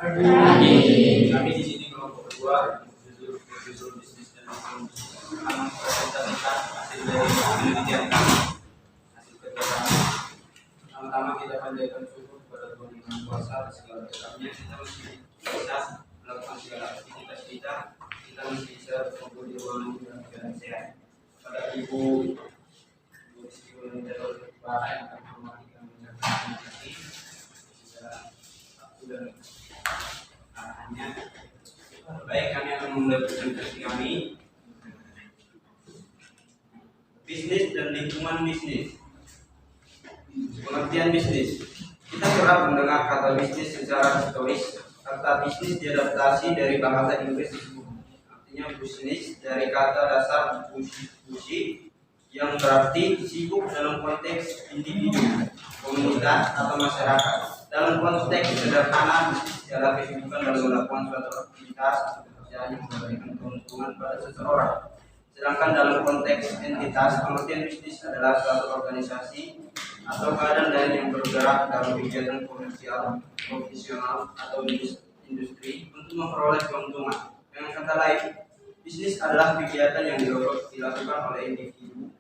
Amin. Kami di sini kelompok kedua, judul bisnis dan ekonomi, akan mempresentasikan hasil dari penelitian kami, hasil kerja kami. Pertama kita panjatkan syukur kepada Tuhan Yang Maha Kuasa atas segala berkatnya. Kita masih bisa melakukan segala aktivitas kita masih bisa berkumpul di ruangan dalam keadaan sehat. Pada ibu yang akan mematikan mencapai bisa waktu dan arahannya. Baik, kami akan memulai presentasi kami. Bisnis dan lingkungan bisnis. Pengertian bisnis. Kita kerap mendengar kata bisnis secara historis. Kata bisnis diadaptasi dari bahasa Inggris, artinya bisnis dari kata dasar busi yang berarti sibuk dalam konteks individu, komunitas atau masyarakat. Dalam konteks sederhana, bisnis adalah kehidupan dalam melakukan suatu aktivitas atau pekerjaan yang memberikan keuntungan pada seseorang. Sedangkan dalam konteks entitas, pengertian bisnis adalah suatu organisasi atau badan lain yang bergerak dalam kegiatan komersial, profesional, atau industri untuk memperoleh keuntungan. Dengan kata lain, bisnis adalah kegiatan yang dilakukan oleh individu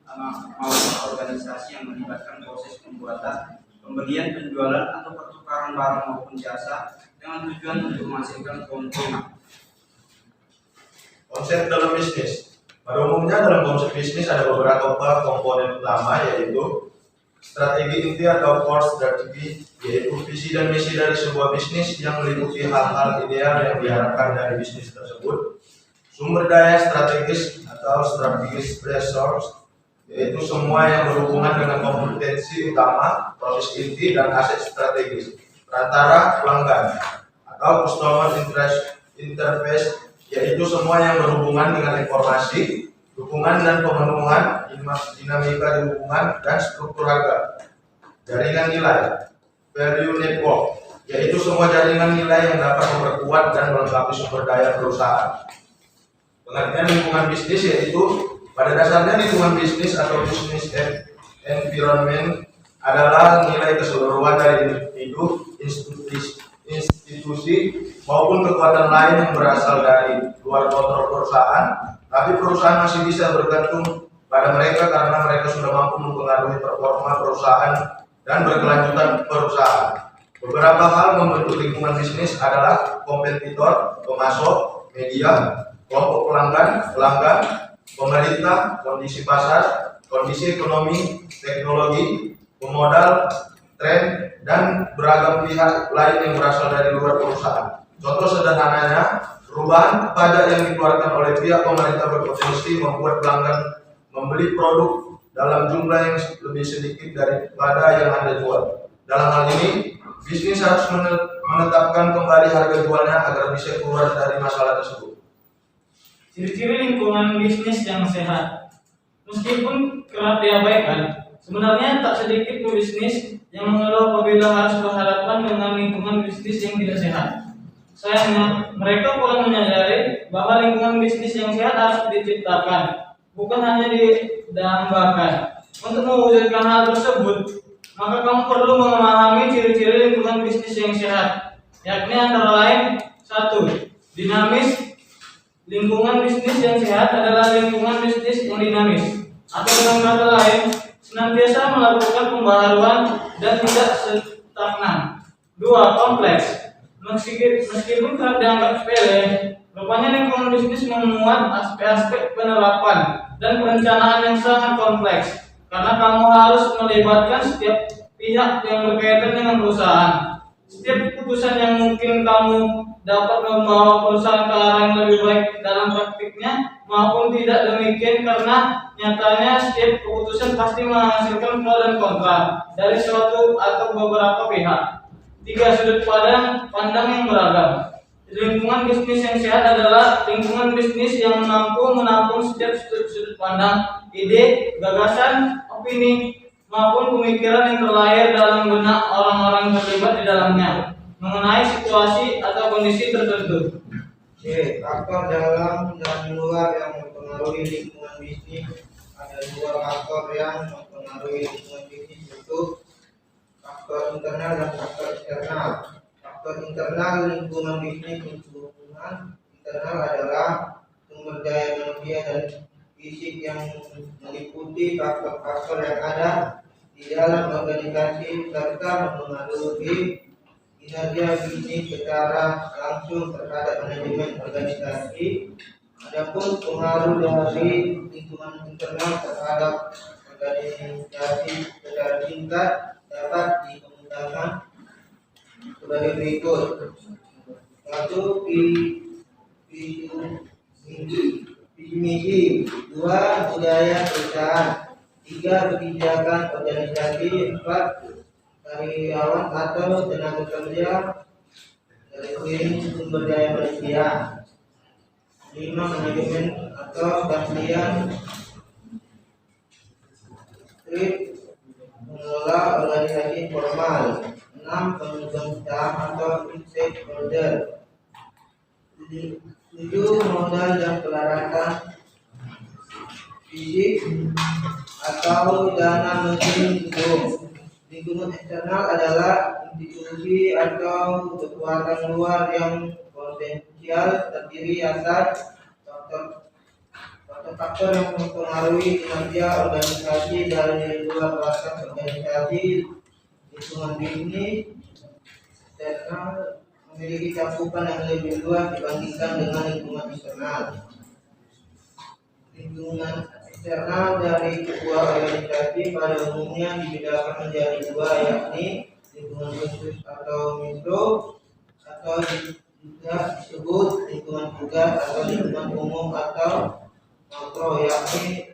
maupun organisasi yang melibatkan proses pembuatan, pembelian, penjualan, atau pertukaran barang maupun jasa dengan tujuan untuk menghasilkan keuntungan. Konsep dalam bisnis. Pada umumnya dalam konsep bisnis ada beberapa komponen utama, yaitu strategi inti atau core strategi, yaitu visi dan misi dari sebuah bisnis yang meliputi hal-hal ideal yang diharapkan dari bisnis tersebut. Sumber daya strategis atau strategis resource, yaitu semua yang berhubungan dengan kompetensi utama, proses inti, dan aset strategis. Perantara pelanggan atau customer interface, yaitu semua yang berhubungan dengan informasi, dukungan dan pemenuhan, dinamika hubungan, dan struktur harga. Jaringan nilai, value network, yaitu semua jaringan nilai yang dapat memperkuat dan melengkapi sumber daya perusahaan. Pengertian lingkungan bisnis yaitu pada dasarnya lingkungan bisnis atau business environment adalah nilai keseluruhan dari individu, institusi maupun kekuatan lain yang berasal dari luar kontrol perusahaan, tapi perusahaan masih bisa bergantung pada mereka karena mereka sudah mampu mempengaruhi performa perusahaan dan berkelanjutan perusahaan. Beberapa hal membentuk lingkungan bisnis adalah kompetitor, pemasok, media, kelompok pelanggan, pemerintah, kondisi pasar, kondisi ekonomi, teknologi, pemodal, tren, dan beragam pihak lain yang berasal dari luar perusahaan. Contoh sederhananya, perubahan pajak yang dikeluarkan oleh pihak pemerintah berpotensi membuat pelanggan membeli produk dalam jumlah yang lebih sedikit daripada yang Anda jual. Dalam hal ini, bisnis harus menetapkan kembali harga jualnya agar bisa keluar dari masalah tersebut. Ciri-ciri lingkungan bisnis yang sehat. Meskipun kerap diabaikan, sebenarnya tak sedikit pebisnis yang mengeluh apabila harus berhadapan dengan lingkungan bisnis yang tidak sehat. Sayangnya, mereka kurang menyadari bahwa lingkungan bisnis yang sehat harus diciptakan, bukan hanya didambakan. Untuk mewujudkan hal tersebut, maka kamu perlu memahami ciri-ciri lingkungan bisnis yang sehat, yakni antara lain: 1. Dinamis. Lingkungan bisnis yang sehat adalah lingkungan bisnis yang dinamis, atau dengan kata lain, senantiasa melakukan pembaharuan dan tidak stagnan. 2. Kompleks. Meskipun kerap dianggap sepele, rupanya lingkungan bisnis memuat aspek-aspek penerapan dan perencanaan yang sangat kompleks, karena kamu harus melibatkan setiap pihak yang berkaitan dengan perusahaan. Setiap keputusan yang mungkin kamu dapat membawa perusahaan ke arah yang lebih baik dalam praktiknya maupun tidak demikian, karena nyatanya setiap keputusan pasti menghasilkan pro dan kontra dari suatu atau beberapa pihak. 3. Sudut pandang yang beragam. Lingkungan bisnis yang sehat adalah lingkungan bisnis yang menampung setiap sudut pandang, ide, gagasan, opini, maupun pemikiran yang terlahir dalam benak orang-orang terlibat di dalamnya mengenai situasi atau kondisi tertentu. Oke, faktor dalam dan luar yang mempengaruhi lingkungan bisnis. Ada 2 faktor yang mempengaruhi lingkungan bisnis, yaitu faktor internal dan faktor eksternal. Faktor internal lingkungan bisnis. Lingkungan internal adalah sumber daya manusia dan fisik yang meliputi faktor-faktor yang ada di dalam organisasi serta mempengaruhi kinerja bisnis secara langsung terhadap manajemen organisasi. Adapun pengaruh dari lingkungan internal terhadap organisasi secara singkat dapat dikemukakan sebagai berikut. 1. Visi misi. 2. Budaya perusahaan. 3. Kebijakan organisasi. 4. Karyawan atau tenaga kerja. Sumber daya manusia. 5. Manajemen atau keahlian. Mengelola organisasi formal. 6. Pemegang saham atau stakeholder. 7. Modal dan peralatan fisik atau dana mendukung. Lingkungan eksternal adalah institusi atau kekuatan luar yang potensial terdiri atas faktor-faktor yang mempengaruhi kinerja organisasi dari luar batas organisasi. Lingkungan bisnis eksternal memiliki cakupan yang lebih luas dibandingkan dengan lingkungan internal. Lingkungan eksternal dari sebuah organisasi pada umumnya dibedakan menjadi dua, yakni lingkungan khusus atau mikro, atau juga disebut lingkungan tugas atau lingkungan umum atau makro, yakni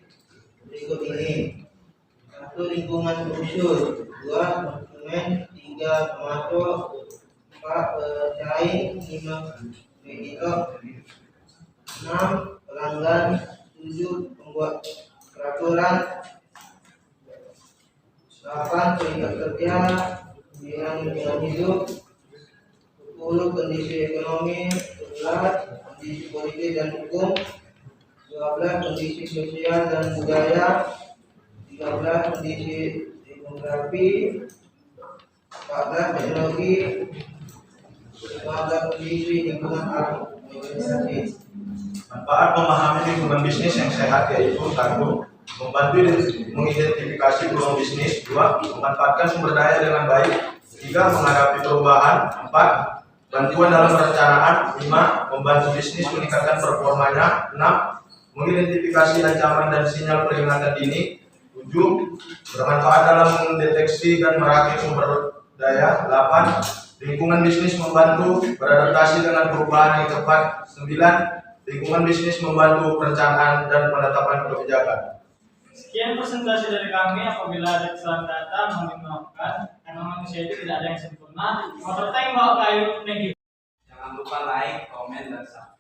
berikut ini. 1. Lingkungan khusus. 2. Konsumen. 3. Pemasok. 4. Pesaing. 5. Kreditor. 6. Pelanggan. 7. Pembuat peraturan. 8. Serikat kerja. 9. Lingkungan hidup. 10. Kondisi ekonomi. 11. Kondisi politik dan hukum. 12. Kondisi sosial dan budaya. 13. Kondisi demografi. 14. Teknologi. 15. Kondisi lingkungan organisasi. Manfaat memahami lingkungan bisnis yang sehat yaitu 1. Membantu mengidentifikasi peluang bisnis. 2. Memanfaatkan sumber daya dengan baik. 3. Menghadapi perubahan. 4. Bantuan dalam perencanaan. 5. Membantu bisnis meningkatkan performanya. 6. Mengidentifikasi ancaman dan sinyal peringatan dini. 7. Bermanfaat dalam mendeteksi dan merakit sumber daya. 8. Lingkungan bisnis membantu beradaptasi dengan perubahan yang cepat. 9. Lingkungan bisnis membantu perencanaan dan penetapan kebijakan. Sekian presentasi dari kami. Apabila ada kesalahan kata, mohon dimaafkan karena manusia itu tidak ada yang sempurna. Mau bertanya bawa kayu, thank you. Jangan lupa like, komen, dan subscribe.